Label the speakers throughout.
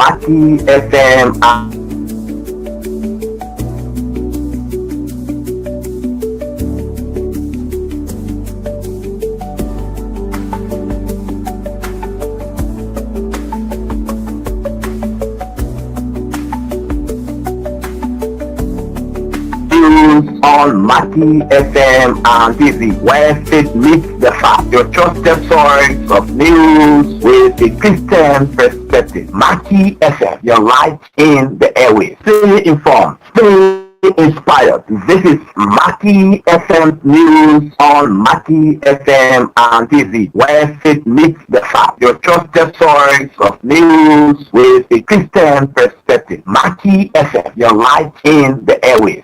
Speaker 1: Maggie FM. On Maggie FM and TV, where faith meets the fact. Your trusted source of news with a Christian perspective. Maggie FM, your light in the airways. Stay informed. Stay inspired. This is Maggie FM News on Maggie FM and TV, where faith meets the fact. Your trusted source of news with a Christian perspective. Maggie FM, your light in the airways.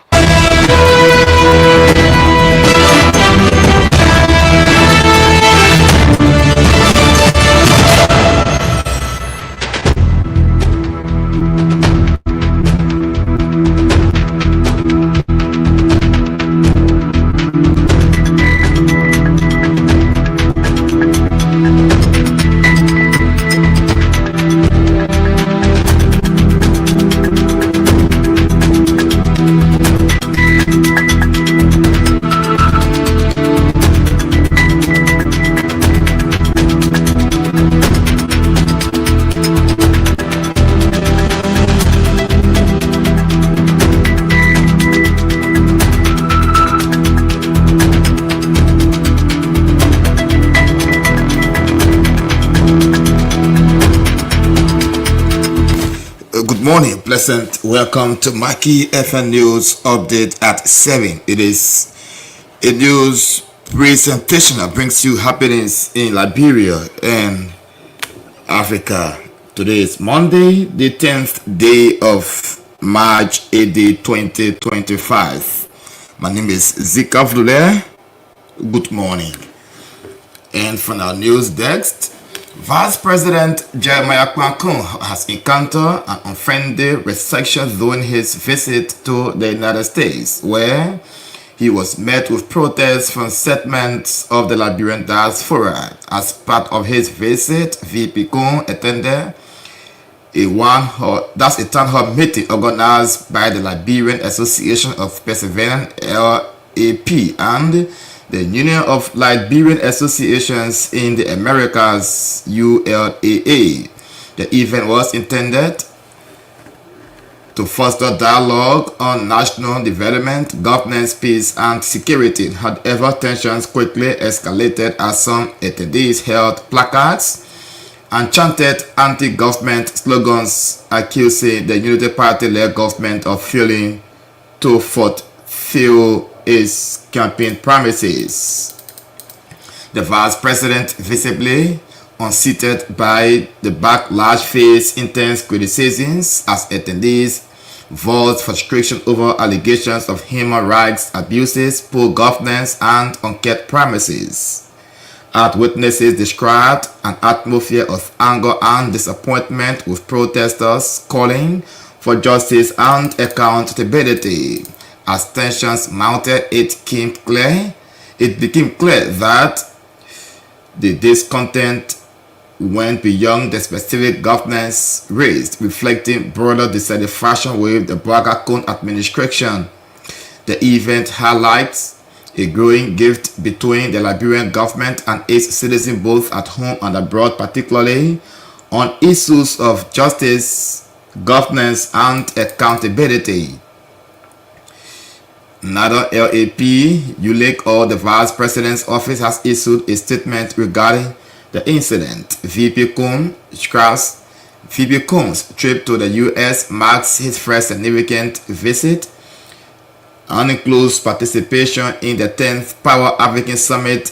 Speaker 2: Good morning, pleasant welcome to Maggie FM News Update at 7. It is a news presentation that brings you happenings in Liberia and Africa. Today is Monday, the 10th day of March AD 2025. My name is Zika Vlule. Good morning. And from our news desk, Vice President Jeremiah Kwankun has encountered an unfriendly reception during his visit to the United States, where he was met with protests from segments of the Liberian diaspora. As part of his visit, VP Kun attended a town hall meeting organized by the Liberian Association of Pennsylvania LAP and the Union of Liberian Associations in the Americas ULAA. The event was intended to foster dialogue on national development, governance, peace, and security. However, tensions quickly escalated as some attendees held placards and chanted anti-government slogans, accusing the Unity Party-led government of failing to fulfill its campaign promises. The vice president, visibly unseated by the backlash, faced intense criticisms as attendees voiced frustration over allegations of human rights abuses, poor governance, and unkept promises. As witnesses described an atmosphere of anger and disappointment, with protesters calling for justice and accountability. As tensions mounted, it became clear that the discontent went beyond the specific governance raised, reflecting broader dissatisfaction with the Kun administration. The event highlights a growing rift between the Liberian government and its citizens, both at home and abroad, particularly on issues of justice, governance, and accountability. Neither LAP, ULAC, or the Vice President's office has issued a statement regarding the incident. VP Kun's trip to the U.S. marks his first significant visit and includes participation in the 10th Power African Summit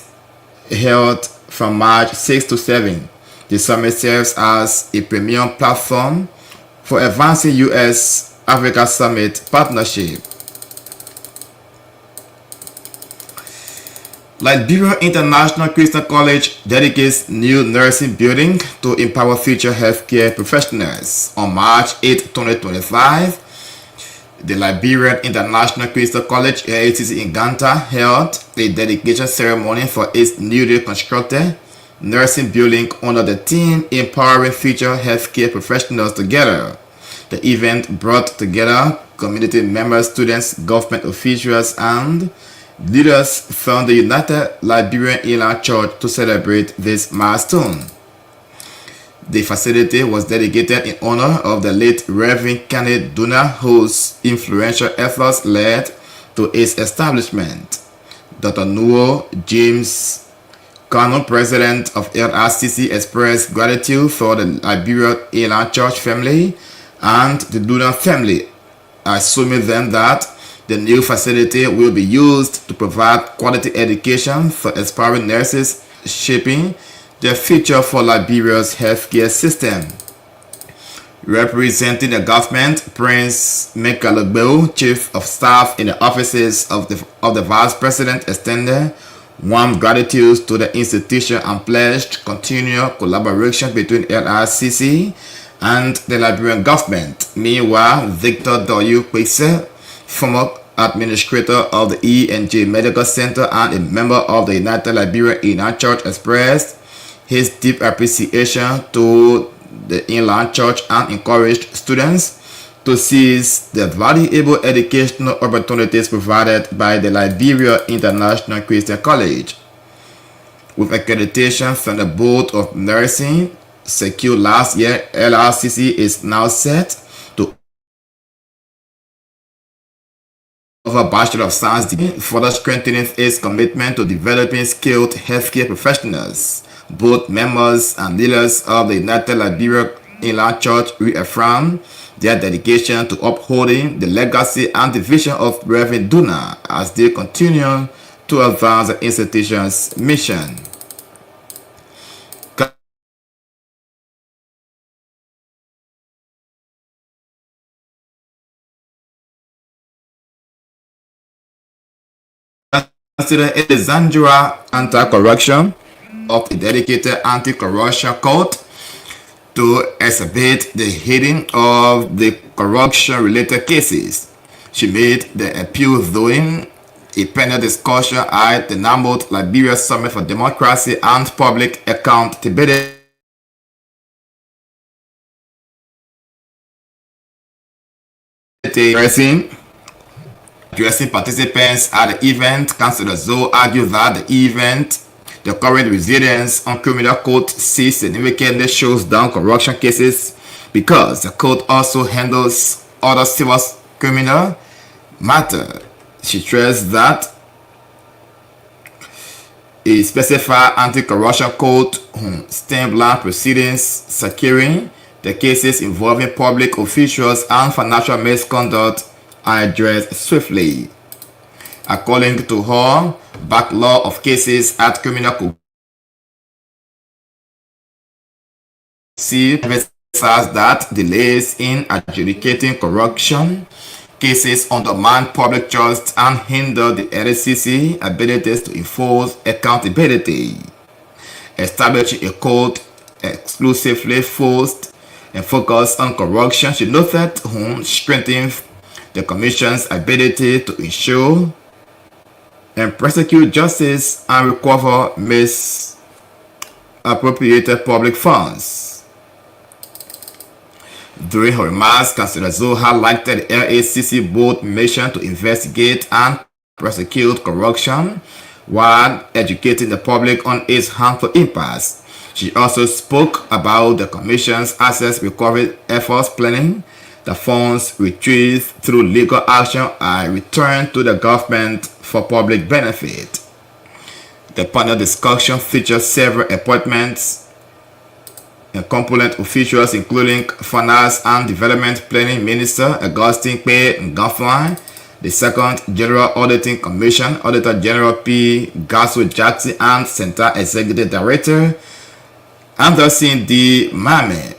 Speaker 2: held from March 6 to 7. The summit serves as a premium platform for advancing U.S.-Africa Summit partnership. Liberia International Christian College dedicates new nursing building to empower future healthcare professionals. On March 8, 2025, the Liberian International Christian College (LICC) in Ganta held a dedication ceremony for its newly constructed nursing building under the theme Empowering Future Healthcare Professionals Together. The event brought together community members, students, government officials, and leaders from the United Liberian Inland Church to celebrate this milestone. The facility was dedicated in honor of the late Reverend Kenneth Duna, whose influential efforts led to its establishment. Dr. Nuo James Kano, president of LRCC, expressed gratitude for the Liberian Inland Church family and the Duna family, assuming them that the new facility will be used to provide quality education for aspiring nurses, shaping the future for Liberia's healthcare system. Representing the government, Prince Mekalogbo, Chief of Staff in the offices of the Vice President, extended warm gratitude to the institution and pledged continual collaboration between LRCC and the Liberian government. Meanwhile, Victor W. Kwese, former administrator of the E&J Medical Center and a member of the United Liberian Inland Church, expressed his deep appreciation to the Inland Church and encouraged students to seize the valuable educational opportunities provided by the Liberia International Christian College. With accreditation from the Board of Nursing secured last year, LRCC is now set to offer Bachelor of Science degree, further strengthening its commitment to developing skilled healthcare professionals. Both members and leaders of the United Liberian Inland Church reaffirmed their dedication to upholding the legacy and the vision of Reverend Duna as they continue to advance the institution's mission. Consider Alexandria Anti-Corruption of the dedicated anti-corruption court to exhibit the hearing of the corruption-related cases. She made the appeal during a panel discussion at the Namot Liberia Summit for Democracy and Public Accountability. Addressing participants at the event, Councillor Zoe argued that the current resilience on criminal court sees significantly shows down corruption cases because the court also handles other civil criminal matters. She stressed that a specified anti-corruption court streamlines proceedings, securing the cases involving public officials and financial misconduct are addressed swiftly. According to her, backlog of cases at criminal court emphasizes that delays in adjudicating corruption cases undermine public trust and hinder the LCC abilities to enforce accountability. Establishing a court exclusively focused and focused on corruption, she noted, strengthens the Commission's ability to ensure and prosecute justice and recover misappropriated public funds. During her remarks, Councillor Zoe highlighted the LACC board mission to investigate and prosecute corruption while educating the public on its harmful impacts. She also spoke about the Commission's asset recovery efforts, planning the funds retrieved through legal action are returned to the government for public benefit. The panel discussion featured several appointments and component officials including Finance and Development Planning Minister Augustine P. Ngafwan, the Second General Auditing Commission Auditor General P. Gasso Jackson, and Center Executive Director Anderson D. Mame.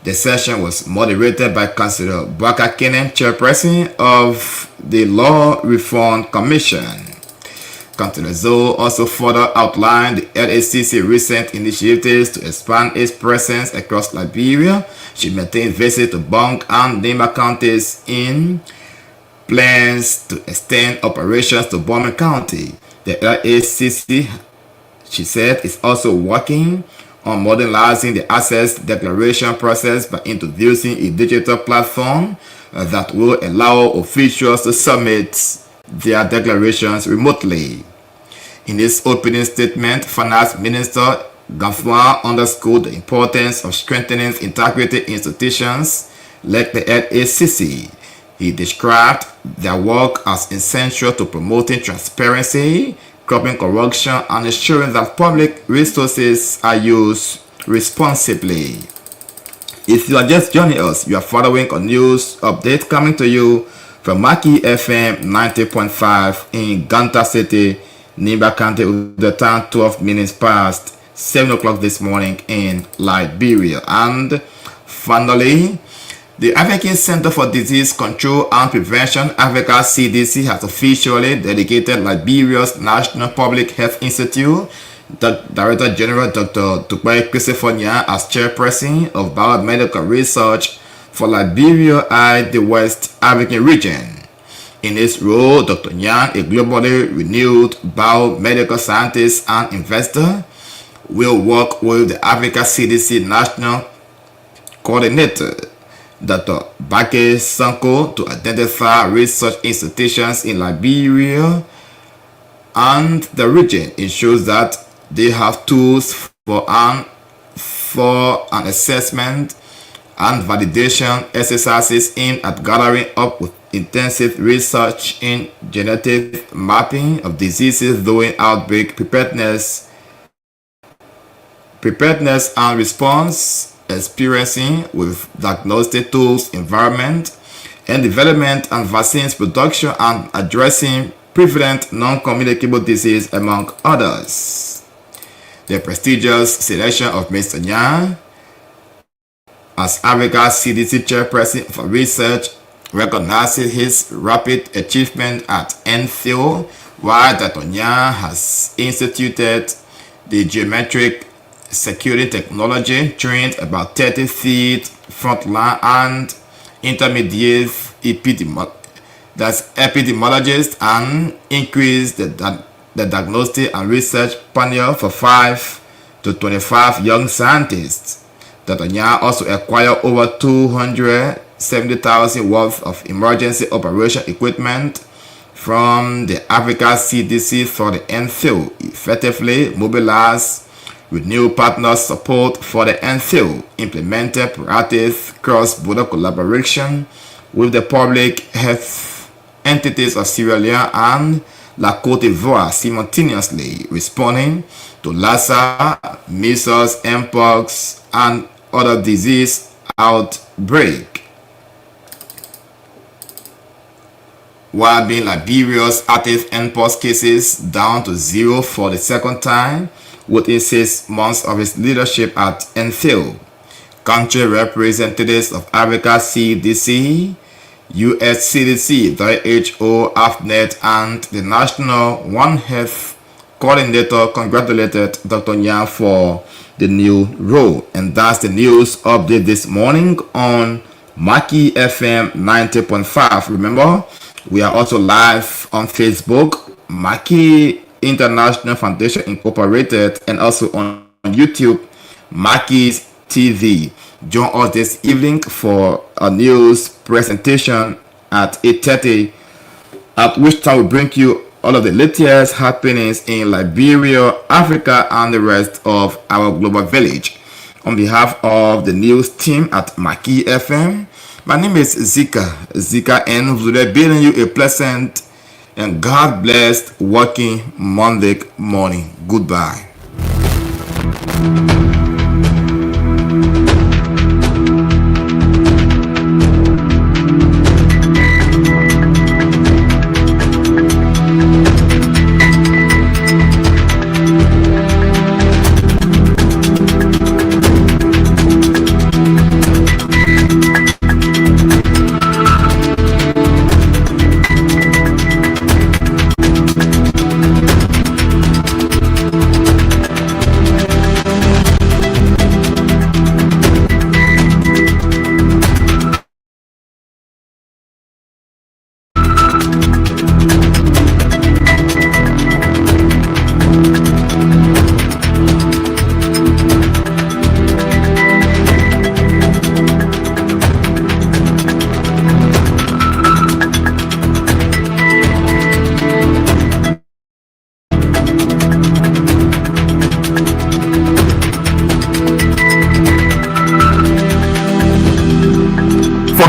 Speaker 2: The session was moderated by Councillor Baka Kenen, chairperson of the Law Reform Commission. Councillor Zoe also further outlined the LACC recent initiatives to expand its presence across Liberia. She maintained visits to Bong and Nema counties in plans to extend operations to Bowman County. The LACC She said it's also working on modernizing the access declaration process by introducing a digital platform that will allow officials to submit their declarations remotely. In his opening statement, Finance Minister Gaffwan underscored the importance of strengthening integrity institutions like the FACC. He described their work as essential to promoting transparency, curbing corruption, and ensuring that public resources are used responsibly. If you are just joining us, you are following a news update coming to you from Maggie FM 90.5 in Ganta City, Nimba County, with the time 12 minutes past 7 o'clock this morning in Liberia. And finally, the African Center for Disease Control and Prevention, Africa CDC, has officially dedicated Liberia's National Public Health Institute, the Director General Dr. Tukpai Christopher as chairperson of biomedical research for Liberia and the West African region. In his role, Dr. Nyang, a globally renowned biomedical scientist and investor, will work with the Africa CDC National Coordinator, Dr. Bake Sanko, to identify research institutions in Liberia and the region. It shows that they have tools for an assessment and validation exercises aimed at gathering up with intensive research in genetic mapping of diseases during outbreak preparedness and response, experiencing with diagnostic tools, environment, and development and vaccines production, and addressing prevalent non-communicable disease, among others. The prestigious selection of Mr. Nyang as Africa CDC chairperson for research recognizes his rapid achievement at NFIL, while Dr. Nyang has instituted the geometric security technology, trained about 30 feet frontline and intermediate epidemiologists, and increased the diagnostic and research panel for 5 to 25 young scientists. Dr. Nyang also acquired over 270,000 worth of emergency operation equipment from the Africa CDC for the NFIL, effectively mobilized with new partner support for the NFIL, implemented proactive cross-border collaboration with the public health entities of Sierra Leone and La Côte d'Ivoire, simultaneously responding to Lassa, measles, mpox, and other disease outbreak, while being Liberia's active mpox cases down to 0 for the second time within 6 months of his leadership at NFIL. Country representatives of Africa CDC, US CDC, WHO, AFNet, and the National One Health Coordinator congratulated Dr. Nyang for the new role. And that's the news update this morning on Maggie FM 90.5. Remember, we are also live on Facebook, Maggie International Foundation Incorporated, and also on YouTube, Mackie's TV. Join us this evening for a news presentation at 8:30, at which time we bring you all of the latest happenings in Liberia, Africa, and the rest of our global village. On behalf of the news team at Maggie FM, my name is Zika, and we're bidding you a pleasant and God-blessed working Monday morning. Goodbye.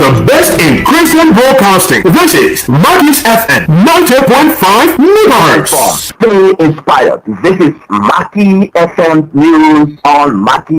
Speaker 3: the best in Christian broadcasting. This is Maggie's FM 90.5 megahertz.
Speaker 1: Stay inspired. This is Maggie FM News on Maggie